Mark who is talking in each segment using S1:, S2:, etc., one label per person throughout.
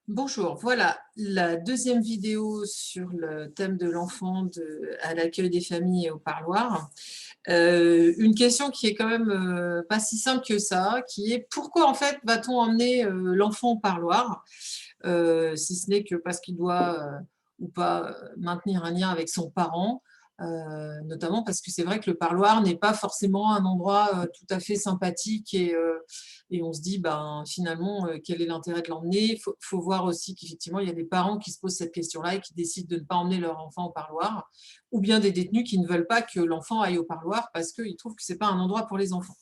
S1: Bonjour, voilà la deuxième vidéo sur le thème de l'enfant à l'accueil des familles et au parloir. Une question qui est quand même pas si simple que ça, qui est pourquoi en fait va-t-on emmener l'enfant au parloir, si ce n'est que parce qu'il doit ou pas maintenir un lien avec son parent, notamment parce que c'est vrai que le parloir n'est pas forcément un endroit tout à fait sympathique et on se dit ben, finalement quel est l'intérêt de l'emmener. Faut voir aussi qu'effectivement il y a des parents qui se posent cette question-là et qui décident de ne pas emmener leur enfant au parloir, ou bien des détenus qui ne veulent pas que l'enfant aille au parloir parce qu'ils trouvent que ce n'est pas un endroit pour les enfants.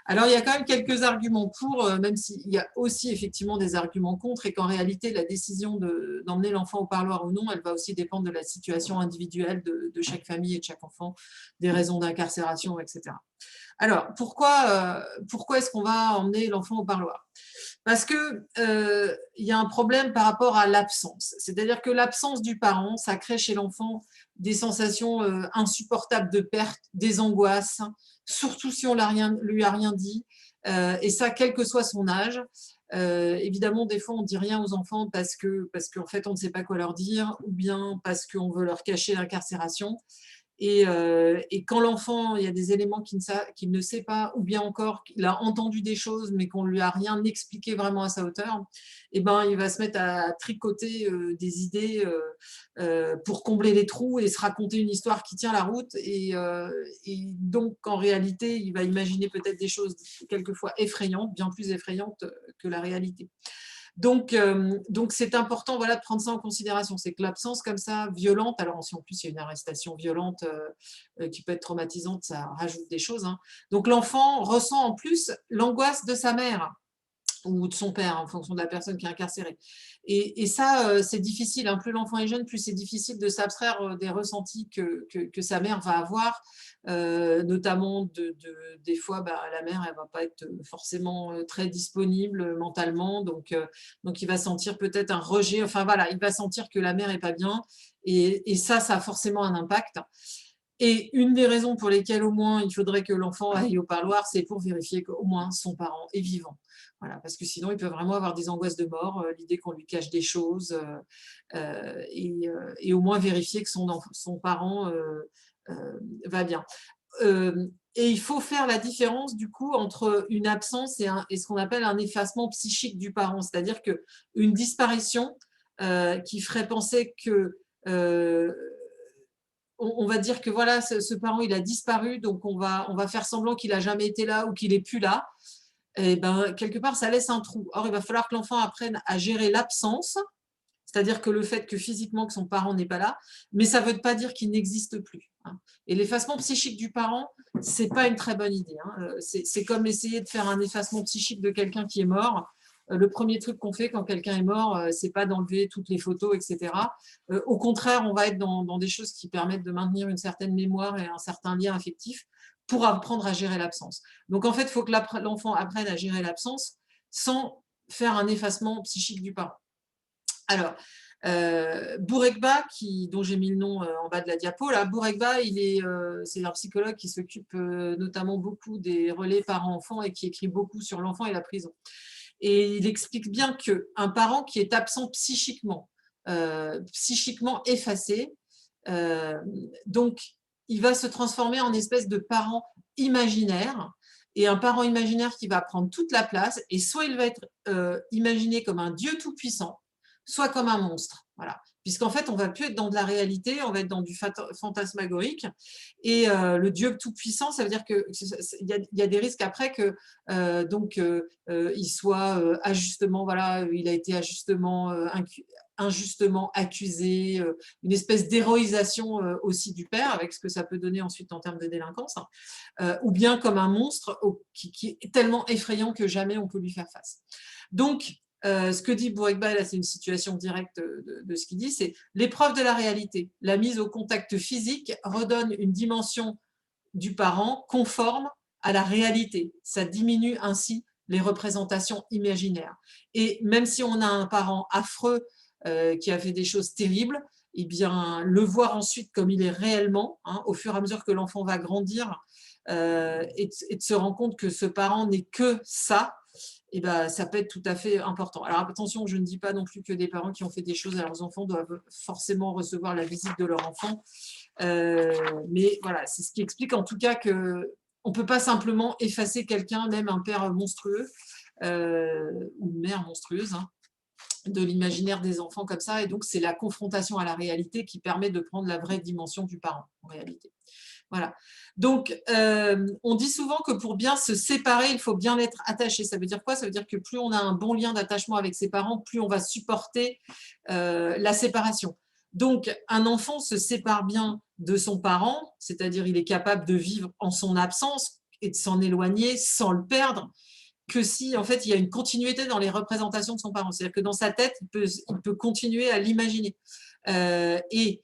S1: Alors, il y a quand même quelques arguments pour, même s'il y a aussi effectivement des arguments contre, et qu'en réalité, la décision d'emmener l'enfant au parloir ou non, elle va aussi dépendre de la situation individuelle de chaque famille et de chaque enfant, des raisons d'incarcération, etc. Alors, pourquoi est-ce qu'on va emmener l'enfant au parloir? Parce qu'il y a un problème par rapport à l'absence. C'est-à-dire que l'absence du parent, ça crée chez l'enfant des sensations insupportables de perte, des angoisses, surtout si on ne lui a rien dit, et ça, quel que soit son âge. Évidemment, des fois, on ne dit rien aux enfants parce qu'en fait, on ne sait pas quoi leur dire, ou bien parce qu'on veut leur cacher l'incarcération. Et quand l'enfant, il y a des éléments qu'il ne sait pas, ou bien encore qu'il a entendu des choses, mais qu'on ne lui a rien expliqué vraiment à sa hauteur, eh ben, il va se mettre à tricoter des idées pour combler les trous et se raconter une histoire qui tient la route. Et donc, en réalité, il va imaginer peut-être des choses quelquefois effrayantes, bien plus effrayantes que la réalité. Donc c'est important, voilà, de prendre ça en considération. C'est que l'absence comme ça, violente, alors si en plus il y a une arrestation violente qui peut être traumatisante, ça rajoute des choses, hein. Donc l'enfant ressent en plus l'angoisse de sa mère ou de son père, en fonction de la personne qui est incarcérée. Et ça, c'est difficile, hein. Plus l'enfant est jeune, plus c'est difficile de s'abstraire des ressentis que sa mère va avoir, notamment des fois, bah, la mère, elle va pas être forcément très disponible mentalement, donc il va sentir peut-être un rejet, enfin voilà, il va sentir que la mère est pas bien, et ça a forcément un impact. Et une des raisons pour lesquelles au moins il faudrait que l'enfant aille au parloir, c'est pour vérifier qu'au moins son parent est vivant. Voilà, parce que sinon il peut vraiment avoir des angoisses de mort, l'idée qu'on lui cache des choses, et au moins vérifier que son parent va bien. Et il faut faire la différence du coup entre une absence et ce qu'on appelle un effacement psychique du parent, c'est-à-dire qu'une disparition qui ferait penser que on va dire que voilà, ce parent il a disparu, donc on va faire semblant qu'il n'a jamais été là ou qu'il n'est plus là. Et ben, quelque part, ça laisse un trou. Or, il va falloir que l'enfant apprenne à gérer l'absence, c'est-à-dire que le fait que physiquement que son parent n'est pas là, mais ça ne veut pas dire qu'il n'existe plus, hein. Et l'effacement psychique du parent, c'est pas une très bonne idée, hein. C'est comme essayer de faire un effacement psychique de quelqu'un qui est mort. Le premier truc qu'on fait quand quelqu'un est mort, c'est pas d'enlever toutes les photos, etc. Au contraire, on va être dans des choses qui permettent de maintenir une certaine mémoire et un certain lien affectif pour apprendre à gérer l'absence. Donc en fait, il faut que l'enfant apprenne à gérer l'absence sans faire un effacement psychique du parent. Alors, Bourekba, dont j'ai mis le nom en bas de la diapo, là, Bourekba, c'est un psychologue qui s'occupe notamment beaucoup des relais parents-enfants et qui écrit beaucoup sur l'enfant et la prison. Et il explique bien qu'un parent qui est absent psychiquement effacé, euh, donc il va se transformer en espèce de parent imaginaire, et un parent imaginaire qui va prendre toute la place, et soit il va être imaginé comme un Dieu tout-puissant, soit comme un monstre. Voilà. Puisqu'en fait, on ne va plus être dans de la réalité, on va être dans du fantasmagorique. Et le Dieu tout-puissant, ça veut dire qu'il y a des risques après que il soit ajustement, voilà, il a été injustement accusé, une espèce d'héroïsation aussi du père, avec ce que ça peut donner ensuite en termes de délinquance, hein, ou bien comme un monstre qui est tellement effrayant que jamais on peut lui faire face. Donc, ce que dit Bourekba, là, c'est une situation directe de ce qu'il dit, c'est l'épreuve de la réalité. La mise au contact physique redonne une dimension du parent conforme à la réalité. Ça diminue ainsi les représentations imaginaires. Et même si on a un parent affreux qui a fait des choses terribles, eh bien, le voir ensuite comme il est réellement, hein, au fur et à mesure que l'enfant va grandir, et de se rendre compte que ce parent n'est que ça, et ben, ça peut être tout à fait important. Alors attention, je ne dis pas non plus que des parents qui ont fait des choses à leurs enfants doivent forcément recevoir la visite de leur enfant. Mais voilà, c'est ce qui explique en tout cas qu'on ne peut pas simplement effacer quelqu'un, même un père monstrueux ou une mère monstrueuse, hein, de l'imaginaire des enfants comme ça. Et donc, c'est la confrontation à la réalité qui permet de prendre la vraie dimension du parent, en réalité. Voilà. Donc, on dit souvent que pour bien se séparer, il faut bien être attaché. Ça veut dire quoi? Ça veut dire que plus on a un bon lien d'attachement avec ses parents, plus on va supporter la séparation. Donc, un enfant se sépare bien de son parent, c'est-à-dire il est capable de vivre en son absence et de s'en éloigner sans le perdre, que si en fait il y a une continuité dans les représentations de son parent. C'est-à-dire que dans sa tête, il peut continuer à l'imaginer. Et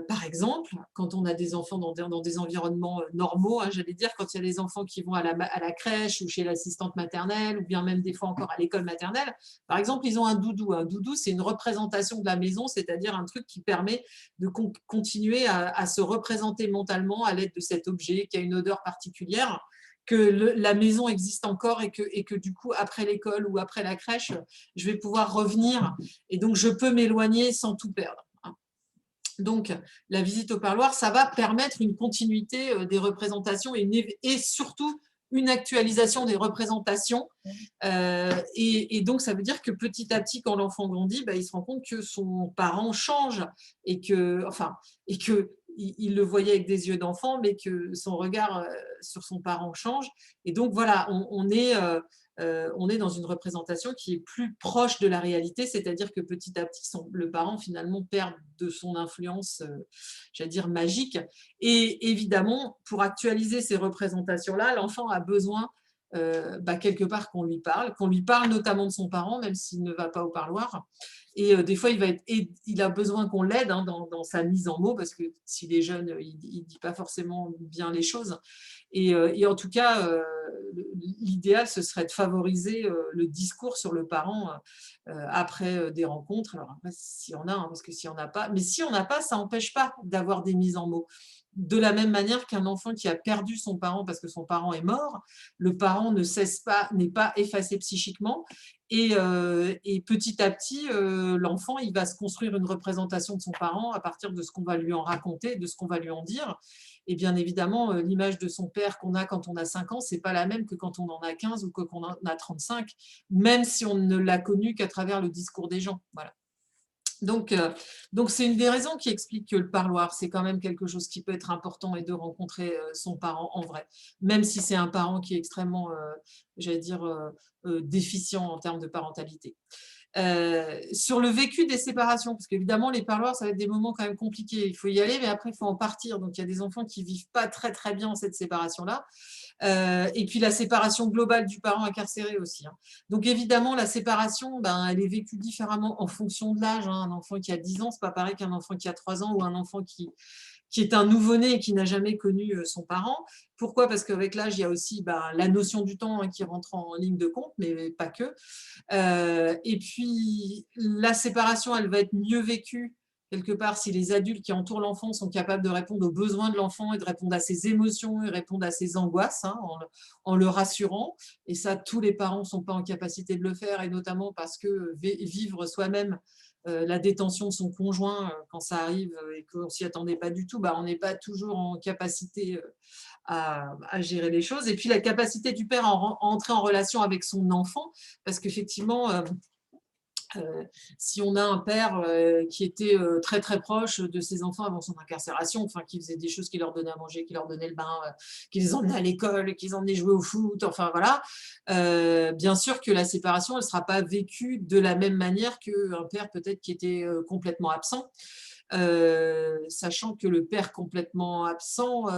S1: par exemple, quand on a des enfants dans des environnements normaux, hein, j'allais dire, quand il y a des enfants qui vont à la crèche ou chez l'assistante maternelle, ou bien même des fois encore à l'école maternelle, par exemple, ils ont un doudou. Un doudou, c'est une représentation de la maison, c'est-à-dire un truc qui permet de continuer à se représenter mentalement à l'aide de cet objet qui a une odeur particulière, que la maison existe encore et que du coup, après l'école ou après la crèche, je vais pouvoir revenir et donc je peux m'éloigner sans tout perdre. Donc, la visite au parloir, ça va permettre une continuité des représentations et surtout une actualisation des représentations. Et donc, ça veut dire que petit à petit, quand l'enfant grandit, bah, il se rend compte que son parent change et que il le voyait avec des yeux d'enfant, mais que son regard sur son parent change. Et donc, voilà, on est dans une représentation qui est plus proche de la réalité, c'est-à-dire que petit à petit, le parent finalement perd de son influence, j'allais dire magique. Et évidemment, pour actualiser ces représentations-là, l'enfant a besoin quelque part qu'on lui parle notamment de son parent, même s'il ne va pas au parloir. Et des fois, il a besoin qu'on l'aide hein, dans sa mise en mots, parce que s'il est jeune, il ne dit pas forcément bien les choses. Et en tout cas, l'idéal, ce serait de favoriser le discours sur le parent après des rencontres. Alors après, s'il y en a, hein, parce que s'il n'y en a pas, mais si on n'a pas, ça n'empêche pas d'avoir des mises en mots. De la même manière qu'un enfant qui a perdu son parent parce que son parent est mort, le parent n'est pas effacé psychiquement. Et petit à petit, l'enfant, il va se construire une représentation de son parent à partir de ce qu'on va lui en raconter, de ce qu'on va lui en dire. Et bien évidemment, l'image de son père qu'on a quand on a 5 ans, c'est pas la même que quand on en a 15 ou que quand on en a 35, même si on ne l'a connu qu'à travers le discours des gens. Voilà. Donc c'est une des raisons qui explique que le parloir, c'est quand même quelque chose qui peut être important et de rencontrer son parent en vrai, même si c'est un parent qui est extrêmement, j'allais dire, déficient en termes de parentalité. Sur le vécu des séparations, parce qu'évidemment, les parloirs, ça va être des moments quand même compliqués. Il faut y aller, mais après, il faut en partir. Donc, il y a des enfants qui ne vivent pas très, très bien cette séparation-là. Et puis, la séparation globale du parent incarcéré aussi. Hein. Donc, évidemment, la séparation, ben, elle est vécue différemment en fonction de l'âge. Hein. Un enfant qui a 10 ans, ce n'est pas pareil qu'un enfant qui a 3 ans ou un enfant qui est un nouveau-né et qui n'a jamais connu son parent. Pourquoi? Parce qu'avec l'âge, il y a aussi la notion du temps hein, qui rentre en ligne de compte, mais pas que. Et puis, la séparation, elle va être mieux vécue quelque part si les adultes qui entourent l'enfant sont capables de répondre aux besoins de l'enfant et de répondre à ses émotions et répondre à ses angoisses hein, en le rassurant. Et ça, tous les parents ne sont pas en capacité de le faire, et notamment parce que vivre soi-même la détention de son conjoint quand ça arrive et qu'on ne s'y attendait pas du tout, on n'est pas toujours en capacité à gérer les choses. Et puis la capacité du père à entrer en relation avec son enfant, parce qu'effectivement, si on a un père qui était très très proche de ses enfants avant son incarcération, enfin qui faisait des choses, qui leur donnait à manger, qui leur donnait le bain, qui les emmenait à l'école, qui les emmenait jouer au foot, enfin voilà, bien sûr que la séparation, elle ne sera pas vécue de la même manière qu'un père peut-être qui était complètement absent, sachant que le père complètement absent,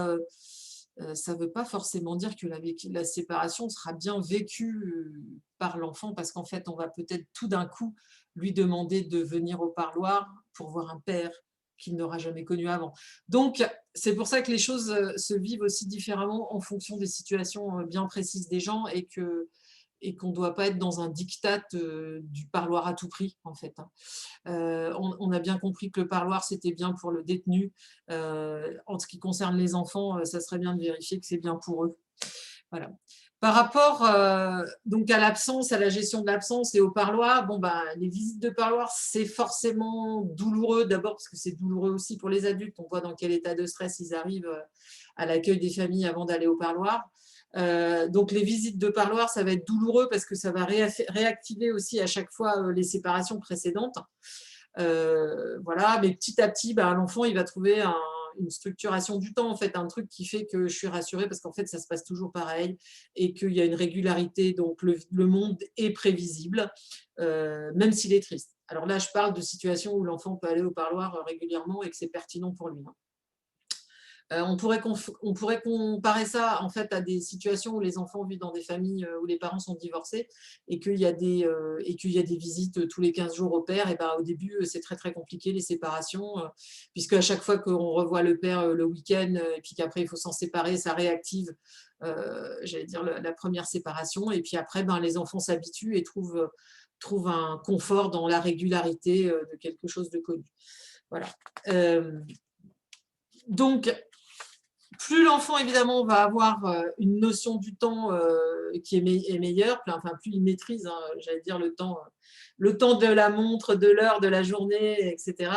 S1: ça ne veut pas forcément dire que la séparation sera bien vécue par l'enfant, parce qu'en fait, on va peut-être tout d'un coup lui demander de venir au parloir pour voir un père qu'il n'aura jamais connu avant. Donc, c'est pour ça que les choses se vivent aussi différemment en fonction des situations bien précises des gens, et qu'on ne doit pas être dans un diktat du parloir à tout prix, en fait. Hein. On a bien compris que le parloir, c'était bien pour le détenu. En ce qui concerne les enfants, ça serait bien de vérifier que c'est bien pour eux. Voilà. Par rapport donc à l'absence, à la gestion de l'absence et au parloir, bon, bah, les visites de parloir, c'est forcément douloureux, d'abord parce que c'est douloureux aussi pour les adultes. On voit dans quel état de stress ils arrivent à l'accueil des familles avant d'aller au parloir. Donc les visites de parloir, ça va être douloureux parce que ça va réactiver aussi à chaque fois les séparations précédentes. Voilà, mais petit à petit, bah, l'enfant il va trouver une structuration du temps, en fait, un truc qui fait que je suis rassurée parce qu'en fait ça se passe toujours pareil et qu'il y a une régularité, donc le monde est prévisible, même s'il est triste. Alors là, je parle de situations où l'enfant peut aller au parloir régulièrement et que c'est pertinent pour lui, hein. On pourrait comparer ça en fait à des situations où les enfants vivent dans des familles où les parents sont divorcés et qu'il y a des visites tous les 15 jours au père. Et ben, au début, c'est très très compliqué les séparations, puisque à chaque fois qu'on revoit le père le week-end et puis qu'après il faut s'en séparer, ça réactive, j'allais dire, la première séparation. Et puis après, ben, les enfants s'habituent et trouvent un confort dans la régularité de quelque chose de connu. Voilà. Donc, plus l'enfant, évidemment, va avoir une notion du temps qui est meilleure, enfin, plus il maîtrise, hein, j'allais dire, le temps de la montre, de l'heure, de la journée, etc.,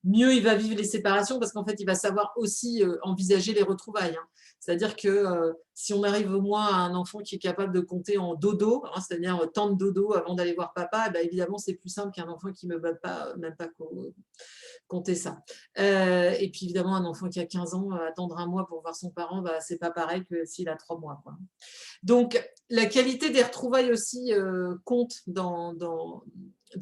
S1: mieux il va vivre les séparations parce qu'en fait, il va savoir aussi envisager les retrouvailles, hein. C'est-à-dire que si on arrive au moins à un enfant qui est capable de compter en dodo, hein, c'est-à-dire tant de dodo avant d'aller voir papa, eh bien, évidemment, c'est plus simple qu'un enfant qui ne me bat pas, même pas compter ça. Et puis évidemment, un enfant qui a 15 ans, attendre un mois pour voir son parent, bah, c'est pas pareil que s'il a 3 mois, quoi. Donc, la qualité des retrouvailles aussi compte dans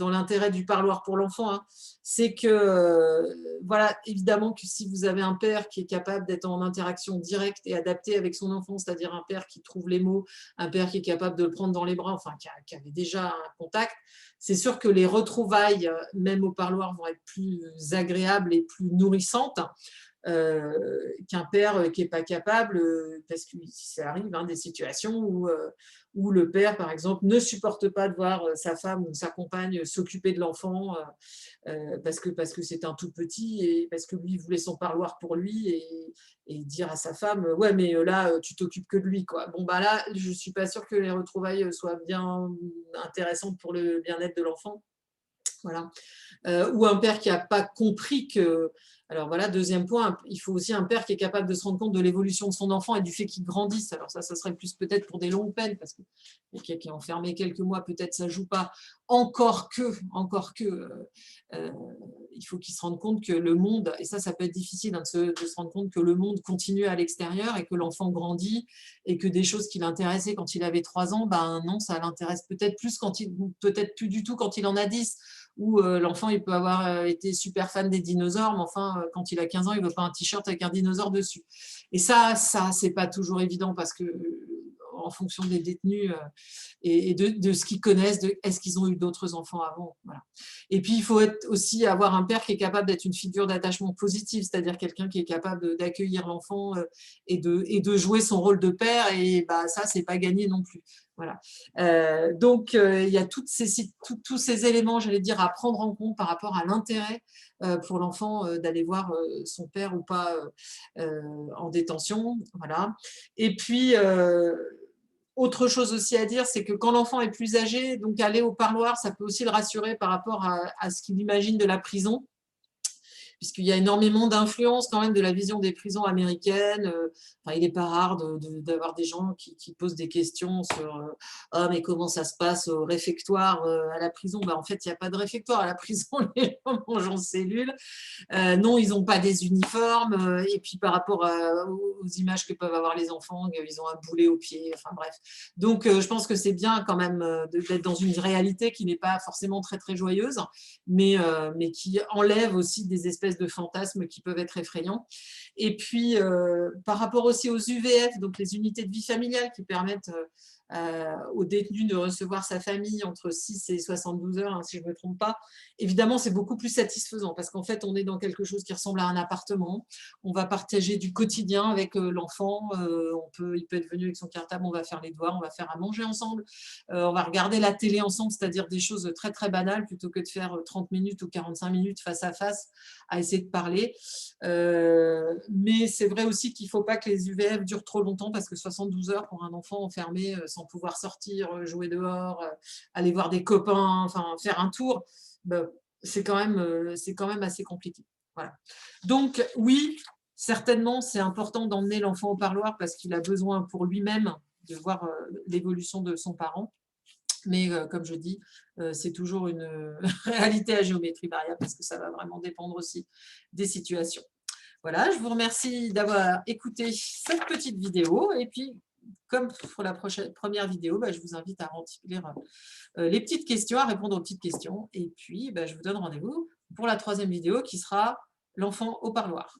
S1: l'intérêt du parloir pour l'enfant, hein. C'est que, voilà, évidemment que si vous avez un père qui est capable d'être en interaction directe et adaptée avec son enfant, c'est-à-dire un père qui trouve les mots, un père qui est capable de le prendre dans les bras, enfin, qui avait déjà un contact, c'est sûr que les retrouvailles, même au parloir, vont être plus agréables et plus nourrissantes qu'un père qui n'est pas capable, parce que ça arrive, hein, des situations où le père, par exemple, ne supporte pas de voir sa femme ou sa compagne s'occuper de l'enfant parce que c'est un tout petit et parce que lui voulait son parloir pour lui et dire à sa femme ouais mais là tu t'occupes que de lui, quoi. Bon bah là je suis pas sûre que les retrouvailles soient bien intéressantes pour le bien-être de l'enfant. Voilà. Ou un père qui n'a pas compris que… Alors voilà, deuxième point, il faut aussi un père qui est capable de se rendre compte de l'évolution de son enfant et du fait qu'il grandisse. Alors ça serait plus peut-être pour des longues peines, parce que quelqu'un qui est enfermé quelques mois, peut-être ça ne joue pas. Encore que, euh, il faut qu'il se rende compte que le monde, et ça peut être difficile, hein, de se rendre compte que le monde continue à l'extérieur et que l'enfant grandit et que des choses qui l'intéressaient quand il avait 3 ans, ben non, ça l'intéresse peut-être plus peut-être plus du tout quand il en a 10. Où l'enfant il peut avoir été super fan des dinosaures, mais enfin, quand il a 15 ans, il ne veut pas un t-shirt avec un dinosaure dessus. Et ça c'est pas toujours évident parce que en fonction des détenus et de ce qu'ils connaissent, est-ce qu'ils ont eu d'autres enfants avant, voilà. Et puis il faut aussi avoir un père qui est capable d'être une figure d'attachement positive, c'est-à-dire quelqu'un qui est capable d'accueillir l'enfant et de jouer son rôle de père, et bah, ça c'est pas gagné non plus. Voilà. Donc, il y a tous ces éléments, j'allais dire, à prendre en compte par rapport à l'intérêt pour l'enfant d'aller voir son père ou pas en détention. Voilà. Et puis, autre chose aussi à dire, c'est que quand l'enfant est plus âgé, donc aller au parloir, ça peut aussi le rassurer par rapport à ce qu'il imagine de la prison, puisqu'il y a énormément d'influence quand même de la vision des prisons américaines. Enfin, il n'est pas rare d'avoir des gens qui posent des questions sur ah, mais comment ça se passe au réfectoire à la prison. Ben, en fait, il n'y a pas de réfectoire à la prison, les gens mangent en cellule. Non, ils n'ont pas des uniformes. Et puis par rapport aux images que peuvent avoir les enfants, ils ont un boulet au pied. Enfin bref. Donc je pense que c'est bien quand même d'être dans une réalité qui n'est pas forcément très très joyeuse, mais qui enlève aussi des espèces de fantasmes qui peuvent être effrayants. Et puis par rapport aussi aux UVF, donc les unités de vie familiale qui permettent au détenu de recevoir sa famille entre 6 et 72 heures, hein, si je ne me trompe pas, évidemment, c'est beaucoup plus satisfaisant parce qu'en fait, on est dans quelque chose qui ressemble à un appartement. On va partager du quotidien avec l'enfant. Il peut être venu avec son cartable, on va faire les devoirs, on va faire à manger ensemble, on va regarder la télé ensemble, c'est-à-dire des choses très, très banales plutôt que de faire 30 minutes ou 45 minutes face à face à essayer de parler. Mais c'est vrai aussi qu'il ne faut pas que les UVF durent trop longtemps parce que 72 heures pour un enfant enfermé sans pouvoir sortir, jouer dehors, aller voir des copains, enfin faire un tour, ben, c'est quand même assez compliqué. Voilà. Donc oui, certainement, c'est important d'emmener l'enfant au parloir parce qu'il a besoin pour lui-même de voir l'évolution de son parent. Mais comme je dis, c'est toujours une réalité à géométrie variable parce que ça va vraiment dépendre aussi des situations. Voilà, je vous remercie d'avoir écouté cette petite vidéo. Et puis, comme pour la première vidéo, je vous invite à remplir les petites questions, à répondre aux petites questions. Et puis, je vous donne rendez-vous pour la troisième vidéo qui sera l'enfant au parloir.